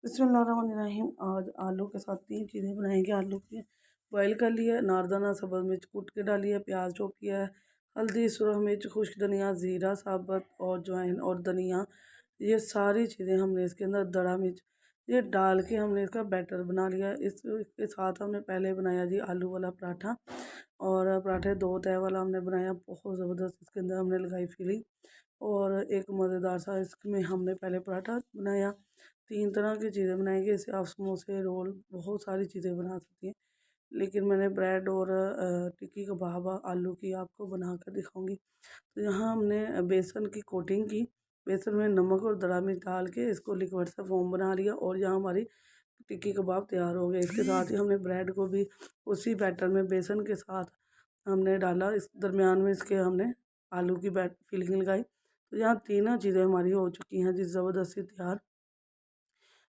बिस्मिल्लाहिर्रहमानिर्रहीम। आज आलू के साथ तीन चीज़ें बनाएंगे। आलू के बॉयल कर लिया, नारदाना सब्ज़ मिर्च कूट के डाली है, प्याज चॉप किया है, हल्दी, सुरख मिर्च, खुश्क धनिया, ज़ीरा साबुत और अजवाइन और धनिया, ये सारी चीज़ें हमने इसके अंदर दड़ा मिर्च ये डाल के हमने इसका बैटर बना लिया। इसके साथ हमने पहले बनाया जी आलू वाला पराठा, और पराठे दो तय वाला हमने बनाया, बहुत ज़बरदस्त इसके अंदर हमने लगाई फिलिंग। और एक मज़ेदार सा इसमें हमने पहले पराठा बनाया। तीन तरह की चीज़ें बनाएंगे, इससे आप समोसे, रोल, बहुत सारी चीज़ें बना सकती हैं। लेकिन मैंने ब्रेड और टिक्की कबाब आलू की आपको बना कर दिखाऊंगी। तो यहाँ हमने बेसन की कोटिंग की, बेसन में नमक और दड़ा मिर्च डाल के इसको लिक्विड सा फॉर्म बना लिया, और यहाँ हमारी टिक्की कबाब तैयार हो गए। इसके साथ ही हमने ब्रेड को भी उसी बैटर में बेसन के साथ हमने डाला, इस दरमियान में इसके हमने आलू की बैट फिलिंग लगाई। तो यहाँ तीनों चीज़ें हमारी हो चुकी हैं जिस ज़बरदस्ती तैयार।